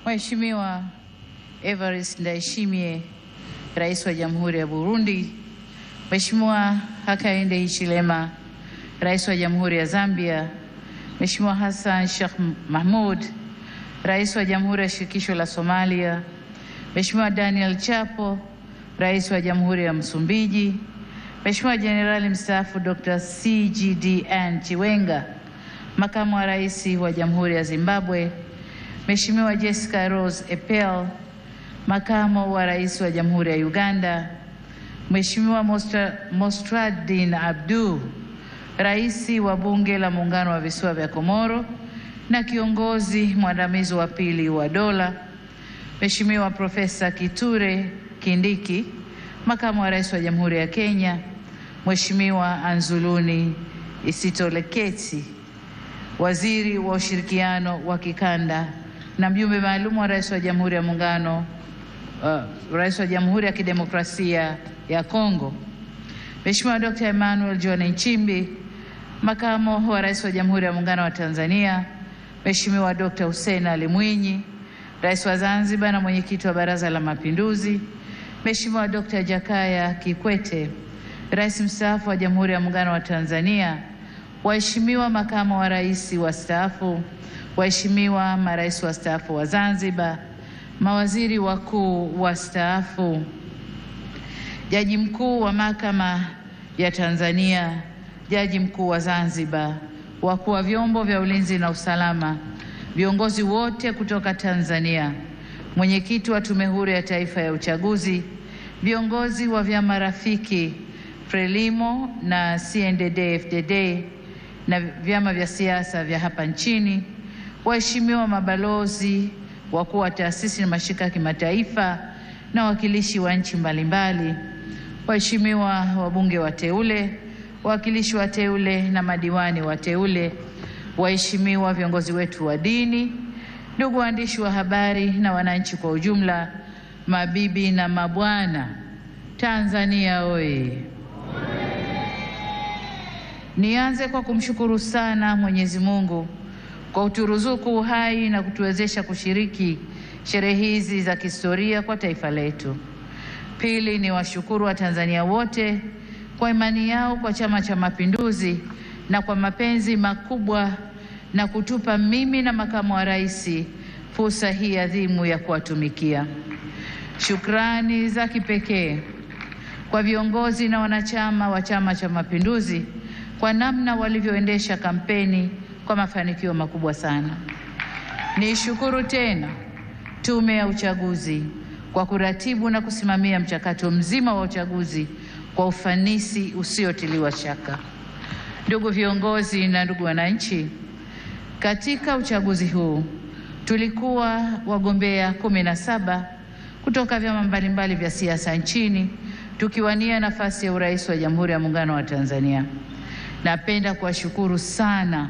Mheshimiwa Evariste Ndayishimiye, Rais wa Jamhuri ya Burundi, Mheshimiwa Hakainde Hichilema, Rais wa Jamhuri ya Zambia, Mheshimiwa Hassan Sheikh Mahmoud, Rais wa Jamhuri ya Shirikisho la Somalia, Mheshimiwa Daniel Chapo, Rais wa Jamhuri ya Msumbiji, Mheshimiwa Jenerali mstaafu Dr. CGDN Chiwenga, Makamu wa Rais wa Jamhuri ya Zimbabwe, Mheshimiwa Jessica Rose Epel, Makamu wa Rais wa Jamhuri ya Uganda, Mheshimiwa Mostradin Abdu, Rais wa Bunge la Muungano wa Visiwa vya Komoro na kiongozi mwandamizi wa pili wa dola, Mheshimiwa Profesa Kithure Kindiki, Makamu wa Rais wa Jamhuri ya Kenya, Mheshimiwa Anzuluni Isitoleketi, Waziri wa Ushirikiano wa Kikanda na mjumbe maalum wa Rais wa Jamhuri ya Muungano, Rais wa Jamhuri ya Kidemokrasia ya Kongo, Mheshimiwa Dr. Emmanuel John Nchimbi, Makamu wa Rais wa Jamhuri ya Muungano wa Tanzania, Mheshimiwa Dr. Hussein Ali Mwinyi, Rais wa Zanzibar na Mwenyekiti wa Baraza la Mapinduzi, Mheshimiwa Dr. Jakaya Kikwete, Rais mstaafu wa Jamhuri ya Muungano wa Tanzania, waheshimiwa makamu wa rais wastaafu, waheshimiwa marais wastaafu wa Zanzibar, mawaziri wakuu wastaafu, Jaji Mkuu wa Mahakama ya Tanzania, Jaji Mkuu wa Zanzibar, wakuu wa vyombo vya ulinzi na usalama, viongozi wote kutoka Tanzania, mwenyekiti wa Tume Huru ya Taifa ya Uchaguzi, viongozi wa vyama rafiki Frelimo na CNDD-FDD na vyama vya siasa vya hapa nchini, waheshimiwa mabalozi, wakuu wa taasisi na mashirika ya kimataifa na wakilishi wa nchi mbalimbali, waheshimiwa wabunge wateule, wawakilishi wateule na madiwani wateule, waheshimiwa viongozi wetu wa dini, ndugu waandishi wa habari na wananchi kwa ujumla, mabibi na mabwana, Tanzania oye! Nianze kwa kumshukuru sana Mwenyezi Mungu kwa kuturuzuku uhai na kutuwezesha kushiriki sherehe hizi za kihistoria kwa taifa letu. Pili, ni washukuru wa Tanzania wote kwa imani yao kwa Chama cha Mapinduzi na kwa mapenzi makubwa na kutupa mimi na makamu wa rais fursa hii adhimu ya kuwatumikia. Shukrani za kipekee kwa viongozi na wanachama wa Chama cha Mapinduzi kwa namna walivyoendesha kampeni kwa mafanikio makubwa sana. Nishukuru tena Tume ya Uchaguzi kwa kuratibu na kusimamia mchakato mzima wa uchaguzi kwa ufanisi usiotiliwa shaka. Ndugu viongozi na ndugu wananchi, katika uchaguzi huu tulikuwa wagombea 17 kutoka vyama mbalimbali vya siasa nchini tukiwania nafasi ya urais wa Jamhuri ya Muungano wa Tanzania. Napenda kuwashukuru sana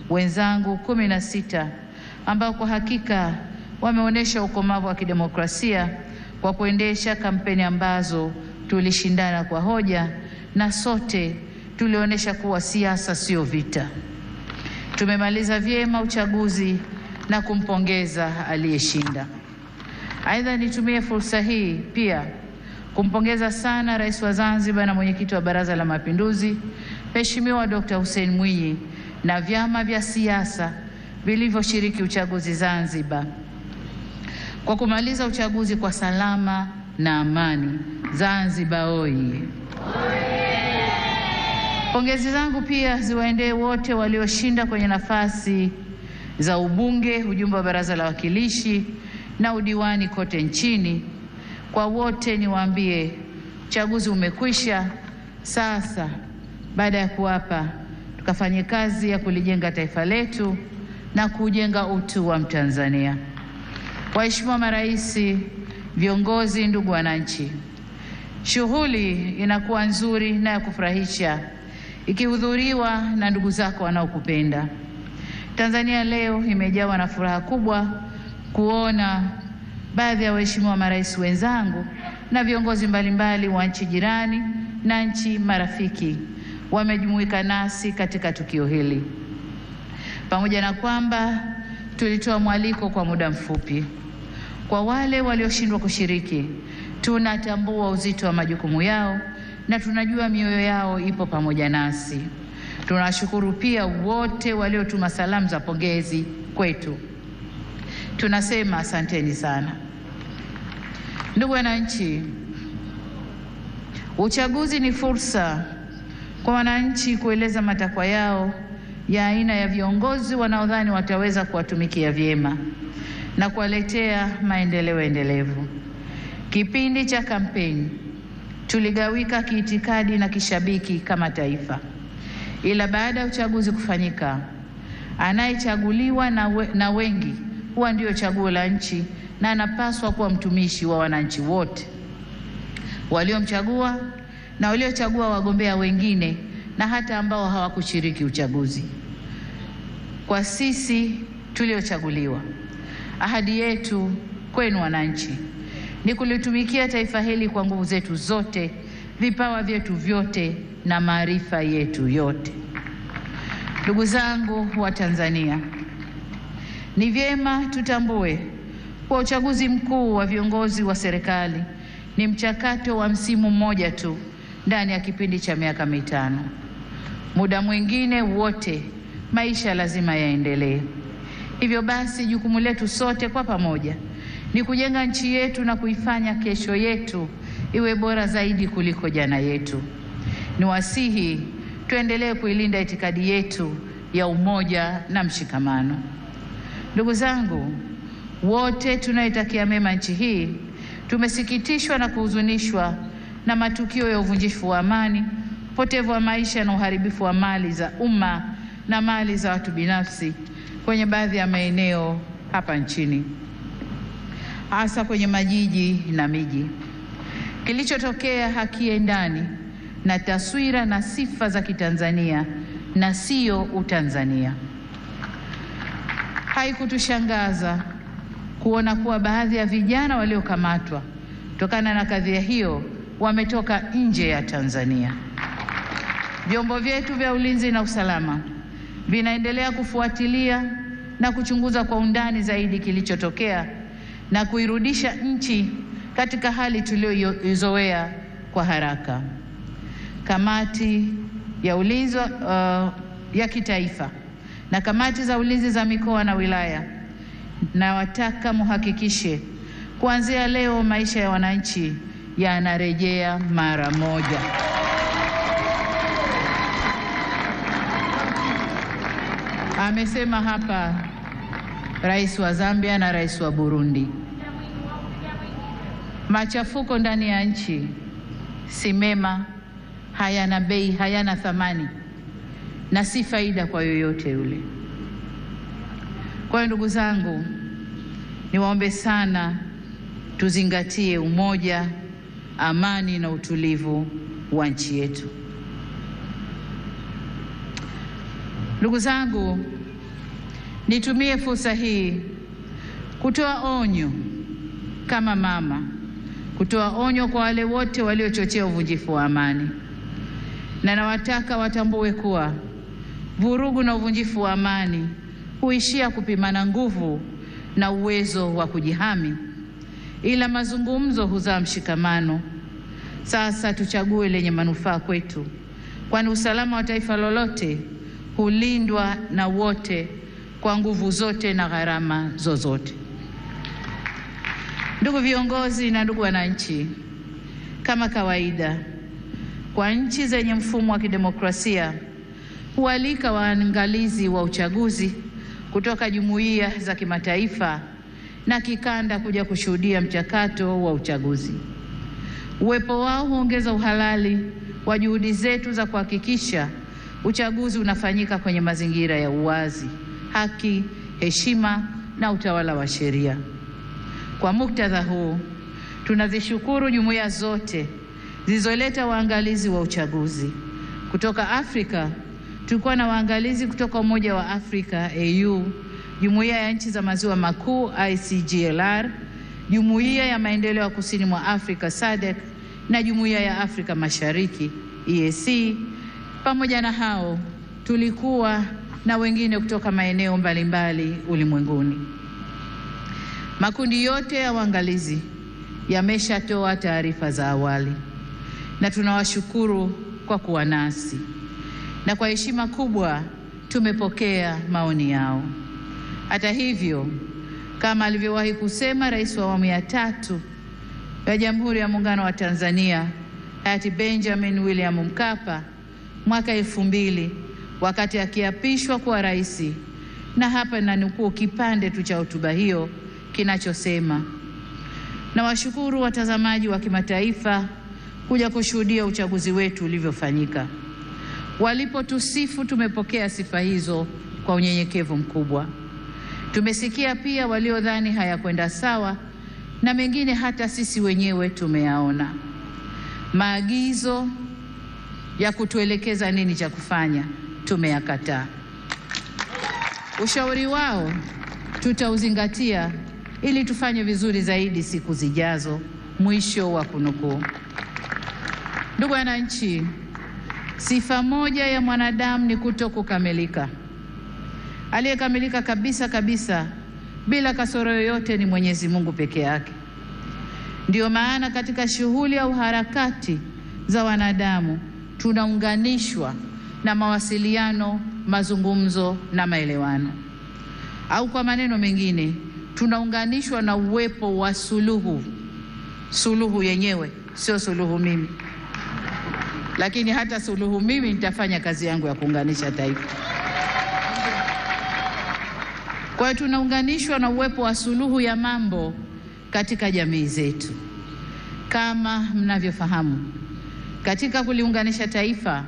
wenzangu 16 ambao kwa hakika wameonyesha ukomavu wa kidemokrasia kwa kuendesha kampeni ambazo tulishindana kwa hoja na sote tulionyesha kuwa siasa sio vita. Tumemaliza vyema uchaguzi na kumpongeza aliyeshinda. Aidha, nitumie fursa hii pia kumpongeza sana Rais wa Zanzibar na Mwenyekiti wa Baraza la Mapinduzi, Mheshimiwa Dr. Hussein Mwinyi na vyama vya siasa vilivyoshiriki uchaguzi Zanzibar kwa kumaliza uchaguzi kwa salama na amani. Zanzibar oye! Pongezi zangu pia ziwaendee wote walioshinda kwenye nafasi za ubunge, ujumbe wa Baraza la Wawakilishi na udiwani kote nchini. Kwa wote niwaambie, uchaguzi umekwisha. Sasa baada ya kuapa, tukafanye kazi ya kulijenga taifa letu na kujenga utu wa Mtanzania. Waheshimiwa marais, viongozi, ndugu wananchi, shughuli inakuwa nzuri na ya kufurahisha ikihudhuriwa na ndugu zako wanaokupenda. Tanzania leo imejawa na furaha kubwa kuona baadhi ya waheshimiwa marais wenzangu na viongozi mbalimbali wa nchi jirani na nchi marafiki wamejumuika nasi katika tukio hili. pamoja na kwamba tulitoa mwaliko kwa muda mfupi. Kwa wale walioshindwa kushiriki, tunatambua uzito wa majukumu yao na tunajua mioyo yao ipo pamoja nasi. Tunashukuru pia wote waliotuma salamu za pongezi kwetu. Tunasema asanteni sana. Ndugu wananchi, uchaguzi ni fursa kwa wananchi kueleza matakwa yao ya aina ya viongozi wanaodhani wataweza kuwatumikia vyema na kuwaletea maendeleo endelevu. Kipindi cha kampeni tuligawika kiitikadi na kishabiki kama taifa, ila baada ya uchaguzi kufanyika, anayechaguliwa na wengi huwa ndio chaguo la nchi na anapaswa kuwa mtumishi wa wananchi wote waliomchagua na waliochagua wagombea wengine na hata ambao hawakushiriki uchaguzi. Kwa sisi tuliochaguliwa, ahadi yetu kwenu wananchi ni kulitumikia taifa hili kwa nguvu zetu zote, vipawa vyetu vyote na maarifa yetu yote. Ndugu zangu wa Tanzania, ni vyema tutambue kwa uchaguzi mkuu wa viongozi wa serikali ni mchakato wa msimu mmoja tu ndani ya kipindi cha miaka mitano. Muda mwingine wote maisha lazima yaendelee. Hivyo basi jukumu letu sote kwa pamoja ni kujenga nchi yetu na kuifanya kesho yetu iwe bora zaidi kuliko jana yetu. Niwasihi tuendelee kuilinda itikadi yetu ya umoja na mshikamano. Ndugu zangu, wote tunaitakia mema nchi hii, tumesikitishwa na kuhuzunishwa na matukio ya uvunjifu wa amani, upotevu wa maisha na uharibifu wa mali za umma na mali za watu binafsi kwenye baadhi ya maeneo hapa nchini, hasa kwenye majiji na miji. Kilichotokea hakiendani na taswira na sifa za Kitanzania na sio Utanzania. Haikutushangaza kuona kuwa baadhi ya vijana waliokamatwa kutokana na kadhia hiyo wametoka nje ya Tanzania. Vyombo vyetu vya ulinzi na usalama vinaendelea kufuatilia na kuchunguza kwa undani zaidi kilichotokea na kuirudisha nchi katika hali tuliyoizoea kwa haraka. Kamati ya ulinzi ya kitaifa na kamati za ulinzi za mikoa na wilaya, na wataka muhakikishe kuanzia leo maisha ya wananchi yanarejea mara moja. Amesema hapa Rais wa Zambia na Rais wa Burundi. Machafuko ndani ya nchi si mema, hayana bei, hayana thamani na si faida kwa yoyote yule. Kwa hiyo ndugu zangu, niwaombe sana tuzingatie umoja, amani na utulivu wa nchi yetu. Ndugu zangu, nitumie fursa hii kutoa onyo kama mama, kutoa onyo kwa wale wote waliochochea uvunjifu wa amani. Na nawataka watambue kuwa vurugu na uvunjifu wa amani huishia kupimana nguvu na uwezo wa kujihami, ila mazungumzo huzaa mshikamano. Sasa tuchague lenye manufaa kwetu, kwani usalama wa taifa lolote hulindwa na wote kwa nguvu zote na gharama zozote. Ndugu viongozi na ndugu wananchi, kama kawaida kwa nchi zenye mfumo wa kidemokrasia, hualika waangalizi wa uchaguzi kutoka jumuiya za kimataifa na kikanda kuja kushuhudia mchakato wa uchaguzi. Uwepo wao huongeza uhalali wa juhudi zetu za kuhakikisha uchaguzi unafanyika kwenye mazingira ya uwazi, haki, heshima na utawala wa sheria. Kwa muktadha huu, tunazishukuru jumuiya zote zilizoleta waangalizi wa uchaguzi. Kutoka Afrika, tulikuwa na waangalizi kutoka Umoja wa Afrika AU, Jumuiya ya Nchi za Maziwa Makuu ICGLR, Jumuiya ya Maendeleo ya Kusini mwa Afrika SADC na Jumuiya ya Afrika Mashariki EAC. Pamoja na hao, tulikuwa na wengine kutoka maeneo mbalimbali ulimwenguni. Makundi yote ya waangalizi yameshatoa taarifa za awali na tunawashukuru kwa kuwa nasi, na kwa heshima kubwa tumepokea maoni yao. Hata hivyo, kama alivyowahi kusema Rais wa awamu ya 3 ya Jamhuri ya Muungano wa Tanzania hayati Benjamin William Mkapa mwaka 2000 wakati akiapishwa kuwa rais, na hapa nanukuu kipande tu cha hotuba hiyo kinachosema: nawashukuru watazamaji wa kimataifa kuja kushuhudia uchaguzi wetu ulivyofanyika. Walipotusifu tumepokea sifa hizo kwa unyenyekevu mkubwa. Tumesikia pia waliodhani hayakwenda sawa, na mengine hata sisi wenyewe tumeyaona. Maagizo ya kutuelekeza nini cha kufanya tumeyakataa. Ushauri wao tutauzingatia ili tufanye vizuri zaidi siku zijazo. Mwisho wa kunukuu. Ndugu wananchi, sifa moja ya mwanadamu ni kutokukamilika. Aliyekamilika kabisa kabisa bila kasoro yoyote ni Mwenyezi Mungu peke yake. Ndiyo maana katika shughuli au harakati za wanadamu tunaunganishwa na mawasiliano, mazungumzo na maelewano. Au kwa maneno mengine, tunaunganishwa na uwepo wa suluhu. Suluhu yenyewe sio suluhu mimi, lakini hata suluhu mimi nitafanya kazi yangu ya kuunganisha taifa. Kwa hiyo tunaunganishwa na uwepo wa suluhu ya mambo katika jamii zetu. Kama mnavyofahamu, katika kuliunganisha taifa,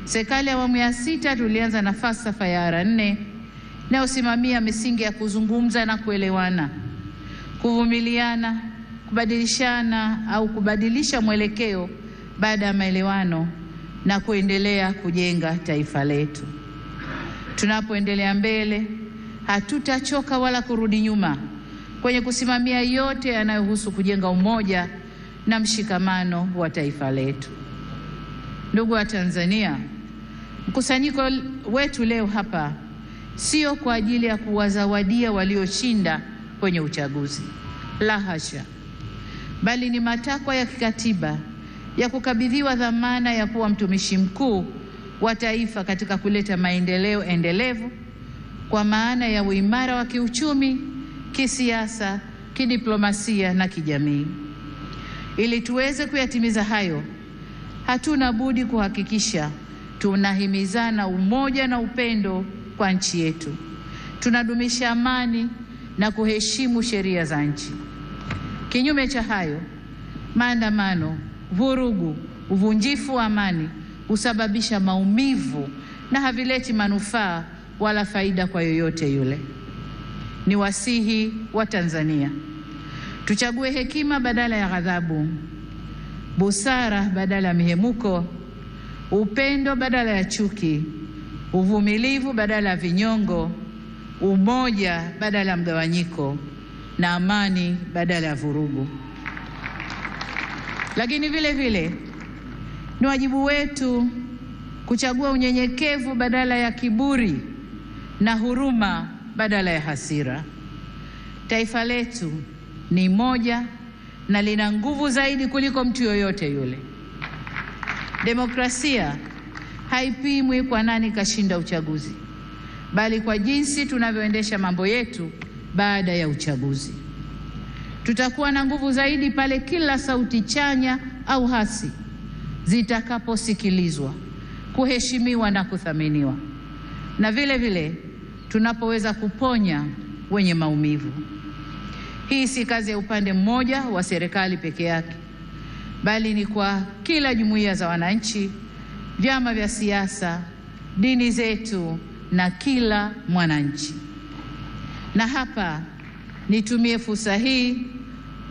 serikali ya awamu ya 6 tulianza na falsafa ya R4 inayosimamia misingi ya kuzungumza na kuelewana, kuvumiliana, kubadilishana au kubadilisha mwelekeo baada ya maelewano na kuendelea kujenga taifa letu. Tunapoendelea mbele, hatutachoka wala kurudi nyuma kwenye kusimamia yote yanayohusu kujenga umoja na mshikamano wa taifa letu. Ndugu wa Tanzania, mkusanyiko wetu leo hapa sio kwa ajili ya kuwazawadia walioshinda kwenye uchaguzi, la hasha, bali ni matakwa ya kikatiba ya kukabidhiwa dhamana ya kuwa mtumishi mkuu wa taifa katika kuleta maendeleo endelevu kwa maana ya uimara wa kiuchumi, kisiasa, kidiplomasia na kijamii. Ili tuweze kuyatimiza hayo, hatuna budi kuhakikisha tunahimizana umoja na upendo kwa nchi yetu. Tunadumisha amani na kuheshimu sheria za nchi. Kinyume cha hayo, maandamano, vurugu, uvunjifu wa amani husababisha maumivu na havileti manufaa wala faida kwa yoyote yule. Ni wasihi wa Tanzania tuchague hekima badala ya ghadhabu, busara badala ya mihemuko, upendo badala ya chuki, uvumilivu badala ya vinyongo, umoja badala ya mgawanyiko, na amani badala ya vurugu. Lakini vile vile ni wajibu wetu kuchagua unyenyekevu badala ya kiburi na huruma badala ya hasira. Taifa letu ni moja na lina nguvu zaidi kuliko mtu yoyote yule. Demokrasia haipimwi kwa nani kashinda uchaguzi, bali kwa jinsi tunavyoendesha mambo yetu baada ya uchaguzi. Tutakuwa na nguvu zaidi pale kila sauti chanya au hasi zitakaposikilizwa, kuheshimiwa na kuthaminiwa, na vile vile tunapoweza kuponya wenye maumivu. Hii si kazi ya upande mmoja wa serikali peke yake, bali ni kwa kila jumuiya za wananchi, vyama vya siasa, dini zetu na kila mwananchi. Na hapa nitumie fursa hii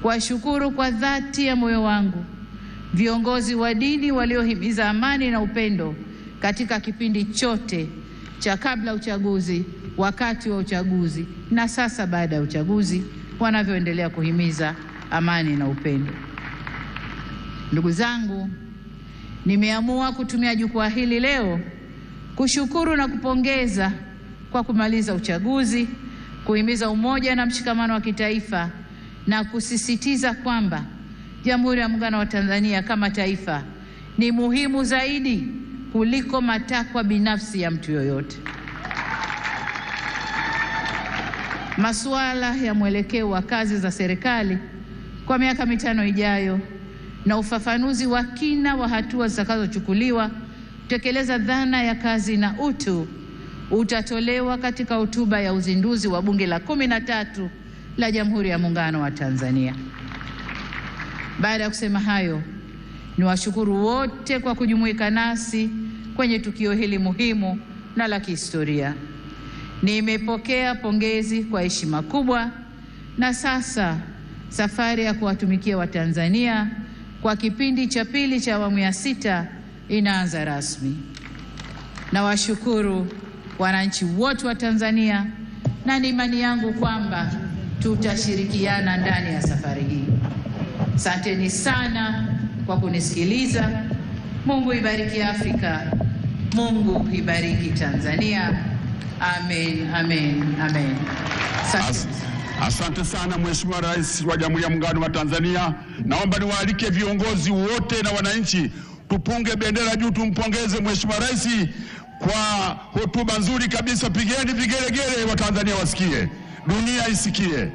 kuwashukuru kwa dhati ya moyo wangu viongozi wa dini waliohimiza amani na upendo katika kipindi chote cha kabla uchaguzi, wakati wa uchaguzi na sasa baada ya uchaguzi, wanavyoendelea kuhimiza amani na upendo. Ndugu zangu, nimeamua kutumia jukwaa hili leo kushukuru na kupongeza kwa kumaliza uchaguzi, kuhimiza umoja na mshikamano wa kitaifa na kusisitiza kwamba Jamhuri ya Muungano wa Tanzania kama taifa ni muhimu zaidi kuliko matakwa binafsi ya mtu yoyote. Masuala ya mwelekeo wa kazi za serikali kwa miaka 5 ijayo na ufafanuzi wa kina wa hatua zitakazochukuliwa kutekeleza dhana ya kazi na utu utatolewa katika hotuba ya uzinduzi wa Bunge la 13 la Jamhuri ya Muungano wa Tanzania. Baada ya kusema hayo, niwashukuru wote kwa kujumuika nasi kwenye tukio hili muhimu na la kihistoria. Nimepokea pongezi kwa heshima kubwa, na sasa safari ya kuwatumikia Watanzania kwa kipindi cha pili cha awamu ya 6 inaanza rasmi. Nawashukuru wananchi wote wa Tanzania, na ni imani yangu kwamba tutashirikiana ndani ya safari hii. Asanteni sana kwa kunisikiliza. Mungu ibariki Afrika. Mungu ibariki Tanzania. Amen, amen, amen. Asante sana Mheshimiwa Rais wa Jamhuri ya Muungano wa Tanzania. Naomba niwaalike viongozi wote na wananchi tupunge bendera juu, tumpongeze Mheshimiwa Rais kwa hotuba nzuri kabisa. Pigeni vigelegele, wa Tanzania wasikie, dunia isikie.